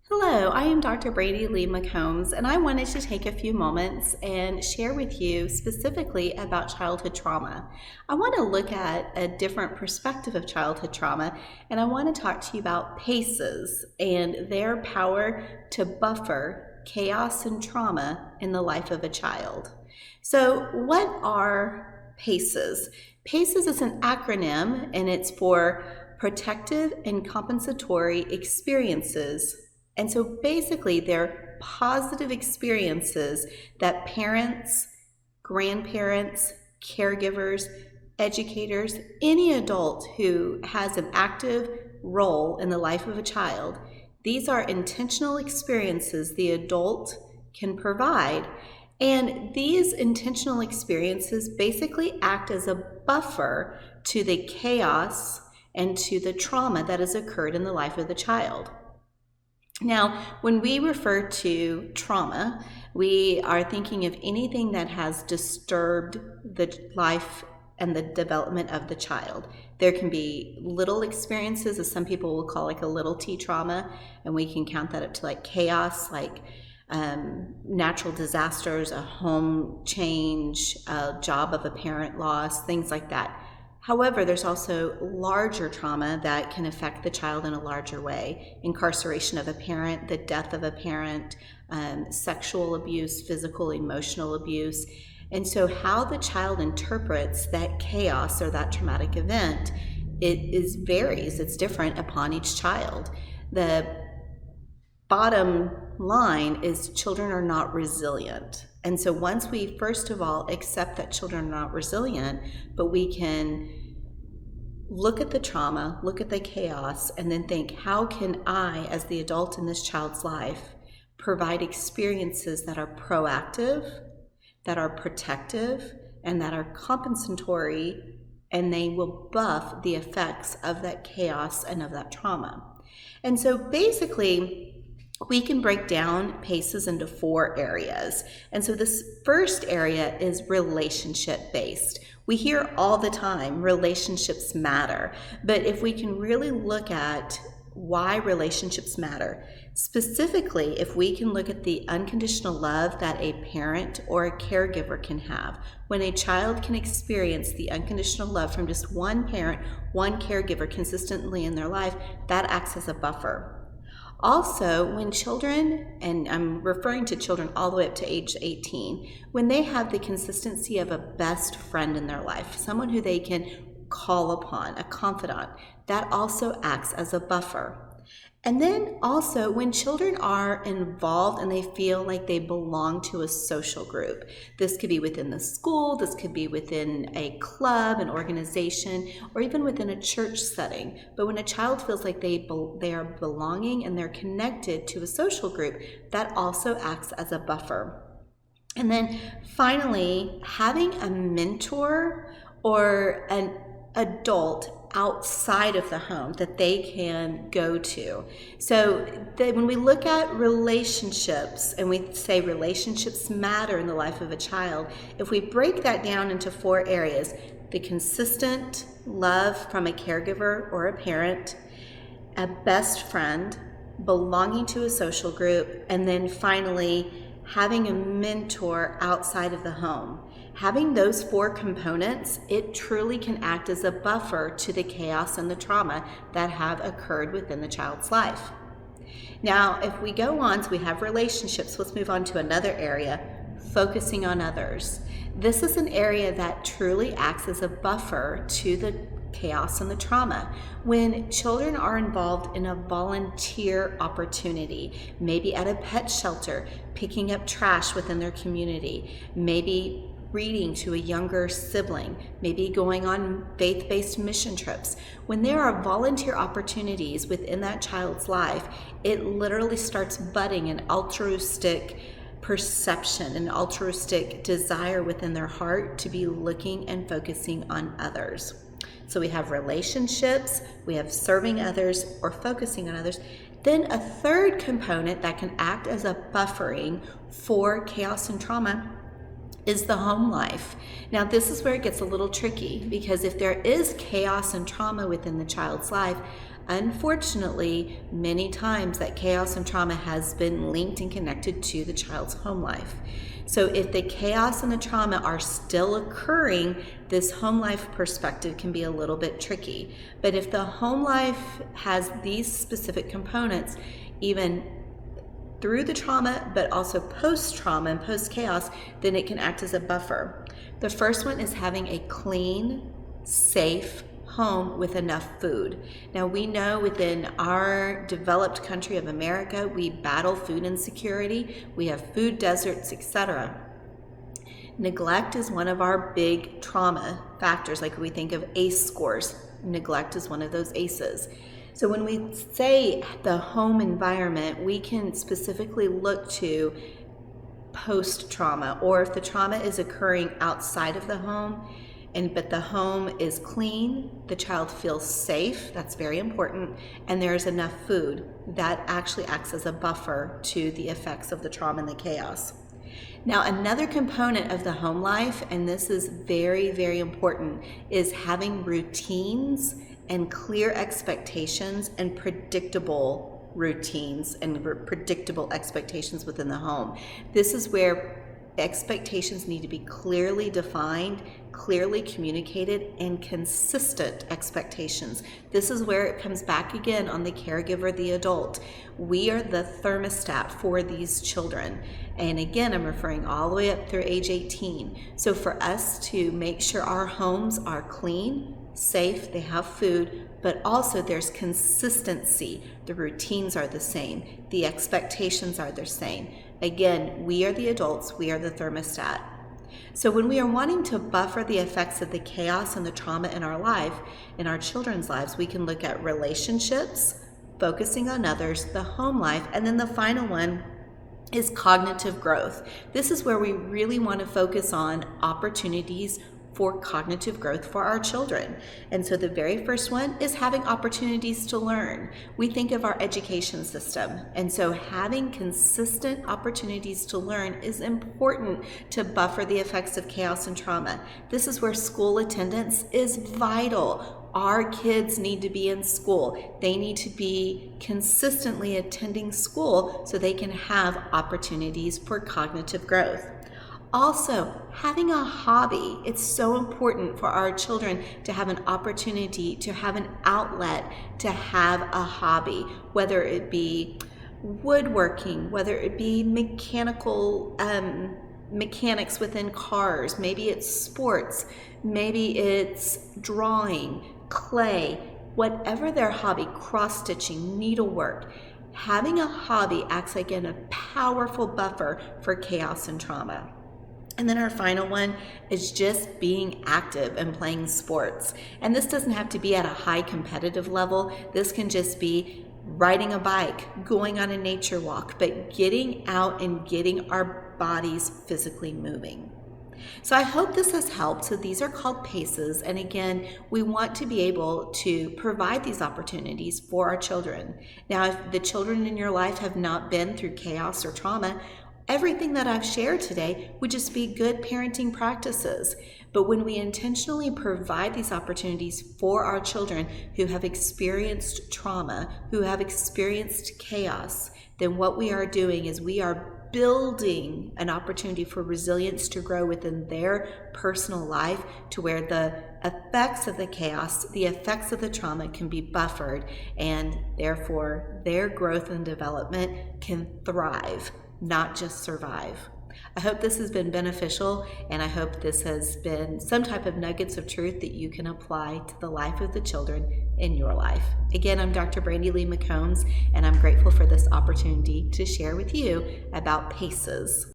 Hello, I am Dr. Brandy-Lea McCombs, and I wanted to take a few moments and share with you specifically about childhood trauma. I want to look at a different perspective of childhood trauma, and I want to talk to you about PACEs and their power to buffer chaos and trauma in the life of a child. So, what are PACEs? PACEs is an acronym, and it's for Protective and Compensatory Experiences. And so basically, they're positive experiences that parents, grandparents, caregivers, educators, any adult who has an active role in the life of a child, these are intentional experiences the adult can provide. And these intentional experiences basically act as a buffer to the chaos and to the trauma that has occurred in the life of the child. Now, when we refer to trauma, we are thinking of anything that has disturbed the life and the development of the child. There can be little experiences, as some people will call like a little t trauma, and we can count that up to like chaos, like natural disasters, a home change, a job of a parent loss, things like that. However, there's also larger trauma that can affect the child in a larger way. Incarceration of a parent, the death of a parent, sexual abuse, physical, emotional abuse. And so how the child interprets that chaos or that traumatic event, varies. It's different upon each child. The bottom line is children are not resilient. And so once we, first of all, accept that children are not resilient, but we can look at the trauma, look at the chaos, and then think, how can I, as the adult in this child's life, provide experiences that are proactive, that are protective, and that are compensatory, and they will buff the effects of that chaos and of that trauma. And so basically, we can break down PACEs into 4 areas. And so this first area is relationship-based. We hear all the time, relationships matter. But if we can really look at why relationships matter, specifically if we can look at the unconditional love that a parent or a caregiver can have, when a child can experience the unconditional love from just one parent, one caregiver consistently in their life, that acts as a buffer. Also, when children, and I'm referring to children all the way up to age 18, when they have the consistency of a best friend in their life, someone who they can call upon, a confidant, that also acts as a buffer. And then also when children are involved and they feel like they belong to a social group. This could be within the school, this could be within a club, an organization, or even within a church setting. But when a child feels like they are belonging and they're connected to a social group, that also acts as a buffer. And then finally, having a mentor or an adult outside of the home that they can go to. So when we look at relationships and we say relationships matter in the life of a child, if we break that down into 4 areas, the consistent love from a caregiver or a parent, a best friend, belonging to a social group, and then finally having a mentor outside of the home. Having those 4 components, it truly can act as a buffer to the chaos and the trauma that have occurred within the child's life. Now, if we go on, so we have relationships, let's move on to another area, focusing on others. This is an area that truly acts as a buffer to the chaos and the trauma. When children are involved in a volunteer opportunity, maybe at a pet shelter, picking up trash within their community, maybe reading to a younger sibling, maybe going on faith-based mission trips. When there are volunteer opportunities within that child's life, it literally starts budding an altruistic perception, an altruistic desire within their heart to be looking and focusing on others. So we have relationships, we have serving others or focusing on others. Then a third component that can act as a buffering for chaos and trauma is the home life. Now, this is where it gets a little tricky, because if there is chaos and trauma within the child's life, Unfortunately, many times that chaos and trauma has been linked and connected to the child's home life. So if the chaos and the trauma are still occurring, this home life perspective can be a little bit tricky. But if the home life has these specific components, even through the trauma, but also post-trauma and post-chaos, then it can act as a buffer. The first one is having a clean, safe home with enough food. Now we know within our developed country of America, we battle food insecurity. We have food deserts, etc. Neglect is one of our big trauma factors. Like we think of ACE scores, neglect is one of those ACEs. So when we say the home environment, we can specifically look to post-trauma, or if the trauma is occurring outside of the home, but the home is clean, the child feels safe, that's very important, and there's enough food, that actually acts as a buffer to the effects of the trauma and the chaos. Now, another component of the home life, and this is very, very important, is having routines and clear expectations and predictable routines and predictable expectations within the home. This is where expectations need to be clearly defined, clearly communicated, and consistent expectations. This is where it comes back again on the caregiver, the adult. We are the thermostat for these children. And again, I'm referring all the way up through age 18. So for us to make sure our homes are clean, safe, they have food, but also there's consistency. The routines are the same. The expectations are the same. Again, we are the adults, we are the thermostat. So when we are wanting to buffer the effects of the chaos and the trauma in our life, in our children's lives, we can look at relationships, focusing on others, the home life, and then the final one is cognitive growth. This is where we really want to focus on opportunities for cognitive growth for our children. And so the very first one is having opportunities to learn. We think of our education system, and so having consistent opportunities to learn is important to buffer the effects of chaos and trauma. This is where school attendance is vital. Our kids need to be in school. They need to be consistently attending school so they can have opportunities for cognitive growth. Also, having a hobby. It's so important for our children to have an opportunity, to have an outlet, to have a hobby, whether it be woodworking, whether it be mechanics within cars, maybe it's sports, maybe it's drawing, clay, whatever their hobby, cross-stitching, needlework. Having a hobby acts like a powerful buffer for chaos and trauma. And then our final one is just being active and playing sports. And this doesn't have to be at a high competitive level. This can just be riding a bike, going on a nature walk, but getting out and getting our bodies physically moving. So I hope this has helped. So these are called PACEs. And again, we want to be able to provide these opportunities for our children. Now, if the children in your life have not been through chaos or trauma, everything that I've shared today would just be good parenting practices. But when we intentionally provide these opportunities for our children who have experienced trauma, who have experienced chaos, then what we are doing is we are building an opportunity for resilience to grow within their personal life, to where the effects of the chaos, the effects of the trauma can be buffered, and therefore their growth and development can thrive, not just survive. I hope this has been beneficial, and I hope this has been some type of nuggets of truth that you can apply to the life of the children in your life. Again, I'm Dr. Brandy-Lea McCombs, and I'm grateful for this opportunity to share with you about PACEs.